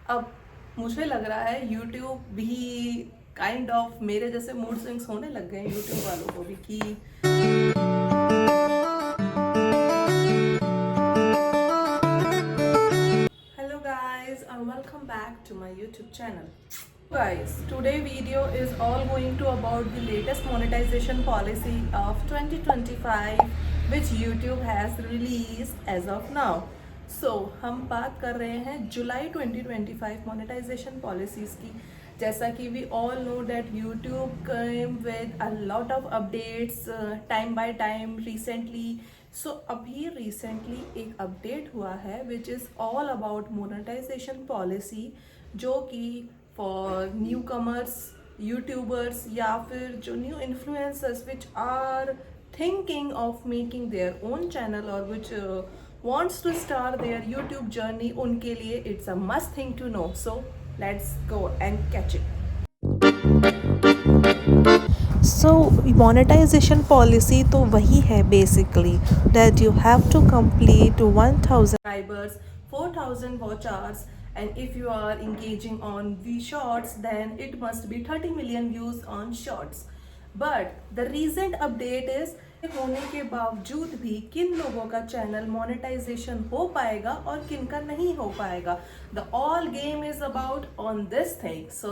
अब मुझे लग रहा है यूट्यूब भी काइंड ऑफ मेरे जैसे मूड स्विंग्स होने लग गए हैं यूट्यूब वालों को भी कि hello guys and welcome back to my YouTube channel. Guys, today video is all going to about the latest monetization policy of 2025 which YouTube has released as of now. So हम बात कर रहे हैं जुलाई 2025 monetization policies की. जैसा कि we all know that YouTube came with a lot of updates time by time recently. So अभी recently एक update हुआ है which is all about monetization policy जो कि फॉर न्यू कमर्स यूट्यूबर्स या फिर जो new influencers which are thinking of making their own channel और which wants to start their YouTube journey उनके लिए it's a must thing to know. So let's go and catch it. So monetization policy तो वही है basically that you have to complete 1000 subscribers, 4000 watch hours, and if you are engaging on V shorts then it must be 30 million views on shorts. But the recent update is होने के बावजूद भी किन लोगों का चैनल मोनेटाइजेशन हो पाएगा और किन का नहीं हो पाएगा. The all game is about on this thing. So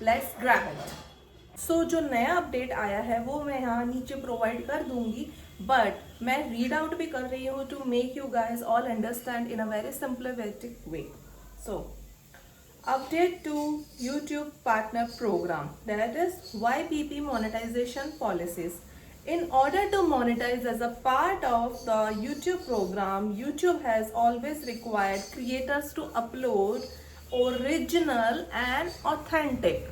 let's grab it. So जो नया अपडेट आया है वो मैं यहाँ नीचे प्रोवाइड कर दूंगी, बट मैं रीड आउट भी कर रही हूँ to make you guys all understand in a very simplified way. So update to YouTube partner program, that is YPP monetization policies. In order to monetize as a part of the YouTube program, YouTube has always required creators to upload original and authentic.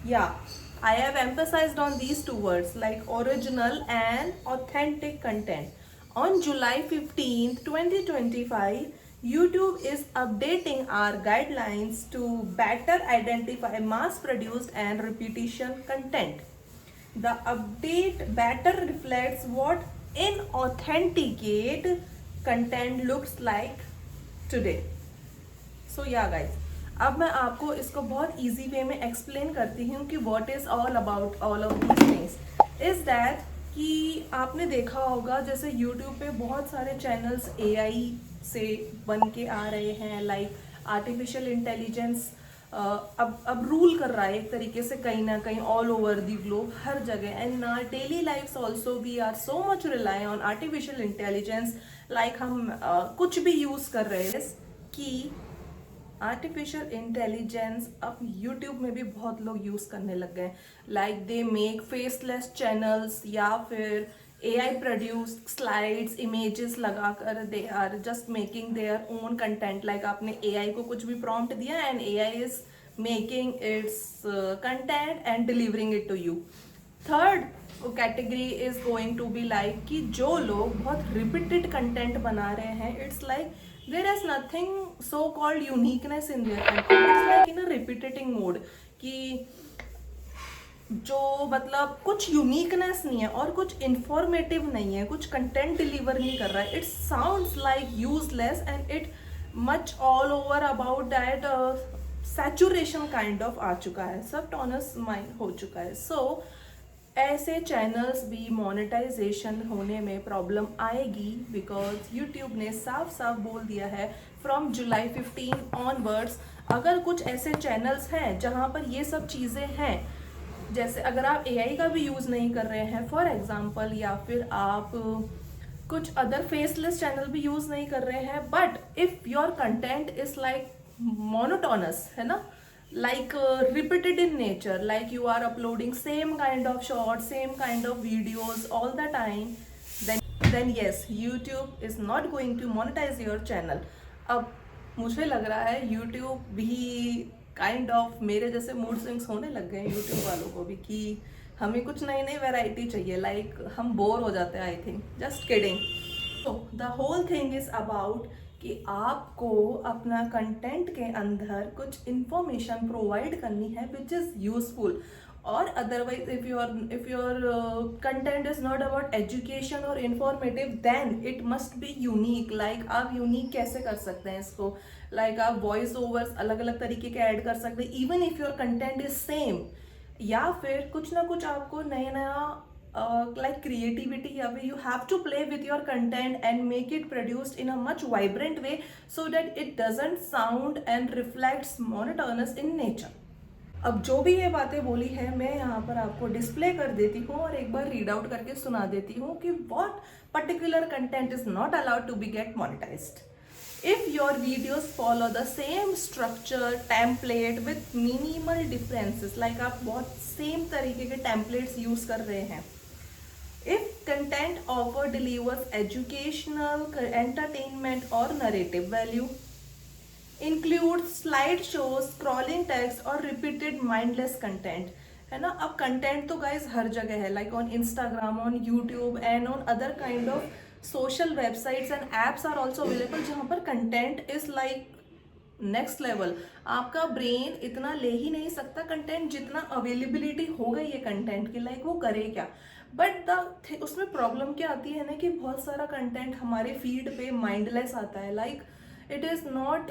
Yeah, I have emphasized on these two words like original and authentic content. On July 15th, 2025, YouTube is updating our guidelines to better identify mass-produced and repetition content. The update better reflects what inauthenticate content looks like today. So yeah guys, अब मैं आपको इसको बहुत easy way में explain करती हूँ कि what is all about all of these things. Is that कि आपने देखा होगा जैसे YouTube पे बहुत सारे चैनल्स AI से बन के आ रहे हैं, लाइक आर्टिफिशियल इंटेलिजेंस अब रूल कर रहा है एक तरीके से कहीं ना कहीं ऑल ओवर दी ग्लोब, हर जगह. And in our daily lifes also we are so much rely on artificial intelligence. Like हम कुछ भी यूज कर रहे हैं कि आर्टिफिशियल इंटेलिजेंस अब यूट्यूब में भी बहुत लोग यूज करने लग गए. Like they make faceless channels या फिर AI produced slides, images लगाकर they are just making their own content. Like आपने AI को कुछ भी prompt दिया and AI is making its content and delivering it to you. Third category is going to be like कि जो लोग बहुत repeated content बना रहे हैं, it's like there is nothing so called uniqueness in their content. It's like in a repeating mode कि जो मतलब कुछ यूनिकनेस नहीं है और कुछ इंफॉर्मेटिव नहीं है, कुछ कंटेंट डिलीवर नहीं कर रहा है. It sounds like useless and it much all over about that saturation kind of आ चुका है, सब टॉनस माइंड हो चुका है. सो ऐसे चैनल्स भी मोनेटाइजेशन होने में प्रॉब्लम आएगी बिकॉज यूट्यूब ने साफ साफ बोल दिया है फ्रॉम जुलाई 15 ऑनवर्ड्स. अगर कुछ ऐसे चैनल्स हैं जहाँ पर ये सब चीज़ें हैं, जैसे अगर आप AI का भी यूज़ नहीं कर रहे हैं फॉर एग्जांपल, या फिर आप कुछ अदर फेसलेस चैनल भी यूज़ नहीं कर रहे हैं, but if your content is like monotonous, है ना, like repeated in nature, like you are uploading same kind of shorts, same kind of videos all the time, then yes, YouTube is not going to monetize your channel. अब मुझे लग रहा है YouTube भी kind of मेरे जैसे mood swings होने लग गए हैं यूट्यूब वालों को भी कि हमें कुछ नई नई वैरायटी चाहिए. लाइक हम बोर हो जाते हैं, आई थिंक. Just kidding. तो the whole thing is about कि आपको अपना कंटेंट के अंदर कुछ इंफॉर्मेशन प्रोवाइड करनी है which is useful. or otherwise if your content is not about education or informative, then it must be unique. Like आप unique कैसे कर सकते हैं इसको, like आप वॉइस ओवर्स अलग अलग तरीके के ऐड कर सकते हैं even if your content is same, या फिर कुछ ना कुछ आपको नया नया like creativity या फिर you have to play with your content and make it produced in a much vibrant way so that it doesn't sound and reflects monotonous in nature. अब जो भी ये बातें बोली है मैं यहाँ पर आपको डिस्प्ले कर देती हूँ और एक बार रीड आउट करके सुना देती हूँ कि what particular content is not allowed to be get monetized. If your videos follow the same structure, template with minimal differences, like आप बहुत सेम तरीके के templates यूज कर रहे हैं. If content offer delivers educational, entertainment or narrative value, includes slide shows, scrolling text और repeated mindless content, है ना. अब कंटेंट तो गाइज हर जगह है, like on Instagram, on YouTube and on other kind of social websites and apps are also available, जहाँ पर content is like next level. आपका ब्रेन इतना ले ही नहीं सकता कंटेंट जितना अवेलेबिलिटी हो गई है कंटेंट की, लाइक वो करे क्या. बट द उसमें प्रॉब्लम क्या आती है ना कि बहुत सारा कंटेंट हमारे फीड पे माइंडलेस आता है, like it is not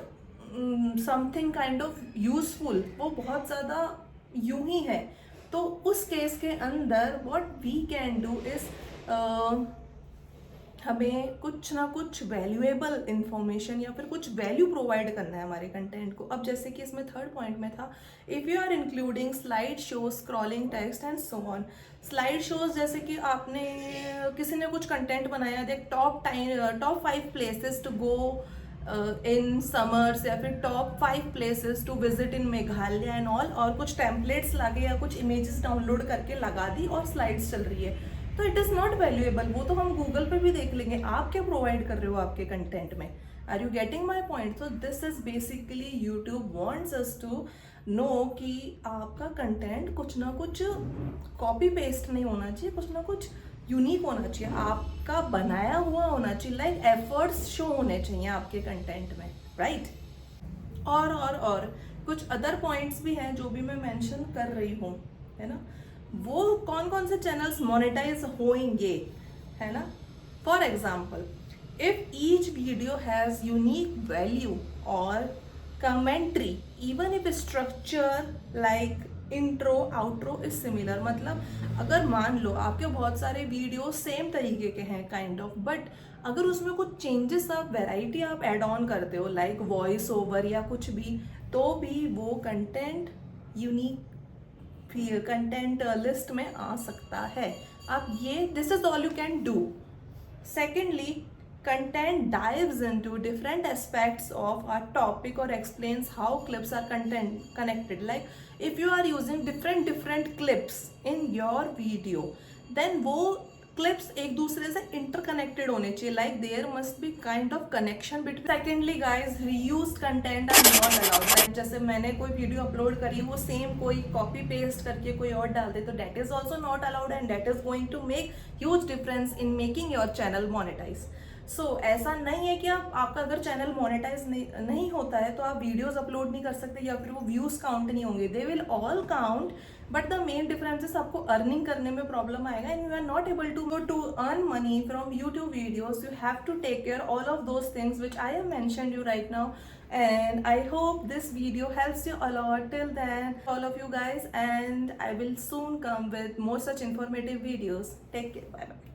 something kind of useful, वो बहुत ज़्यादा यूं ही है. तो उस केस के अंदर what we can do is हमें कुछ ना कुछ वैल्यूएबल इंफॉर्मेशन या फिर कुछ वैल्यू प्रोवाइड करना है हमारे कंटेंट को. अब जैसे कि इसमें थर्ड पॉइंट में था, if you are including slide shows, scrolling text and so on. Slide shows जैसे कि आपने किसी ने कुछ कंटेंट बनाया, देख top 5 places to go in summers, या फिर top 5 places to visit in Meghalaya and all, और कुछ टेम्पलेट्स लगे या कुछ इमेजेस डाउनलोड करके लगा दी और स्लाइड्स चल रही है, तो इट इज़ नॉट वैल्यूएबल. वो तो हम गूगल पे भी देख लेंगे. आप क्या प्रोवाइड कर रहे हो आपके कंटेंट में? Are you getting my point? So this is basically YouTube wants us to know कि आपका कंटेंट कुछ ना कुछ कॉपी पेस्ट नहीं होना चाहिए, कुछ ना कुछ यूनिक होना चाहिए, आपका बनाया हुआ होना चाहिए, लाइक एफर्ट्स शो होने चाहिए आपके कंटेंट में, राइट? और कुछ अदर पॉइंट्स भी हैं जो भी मैं मेंशन कर रही हूँ, है ना. वो कौन कौन से चैनल्स मोनेटाइज होंगे, है ना. For example, if each video has unique value और commentary, even if structure like intro outro is similar. मतलब अगर मान लो आपके बहुत सारे वीडियो सेम तरीके के हैं काइंड ऑफ, बट अगर उसमें कुछ चेंजेस, आप वेराइटी आप ऐड ऑन करते हो लाइक वॉइस ओवर या कुछ भी, तो भी वो कंटेंट यूनिक कंटेंट लिस्ट में आ सकता है. आप ये this is all you can do. Secondly, content dives into different aspects of a topic or explains how clips are connected. Like if you are using different clips in your video, then वो clips एक दूसरे से interconnected होने चाहिए, like there must be kind of connection between. Secondly guys, reused content are not allowed. Like जैसे मैंने कोई video upload करी, वो सेम कोई कॉपी पेस्ट करके कोई और डाल दे, तो that is also not allowed and that is going to make huge difference in making your channel monetize. सो ऐसा नहीं है कि आपका अगर चैनल मोनेटाइज नहीं होता है तो आप वीडियोस अपलोड नहीं कर सकते या फिर वो व्यूज काउंट नहीं होंगे. They will all count, but the main difference is आपको अर्निंग करने में प्रॉब्लम आएगा and you are not able to earn money from YouTube videos. You have to take care all of those things which I have mentioned you right now. And I hope this video helps you a lot. Till then, all of you guys, and I will soon come with more such informative videos. Take care. Bye bye.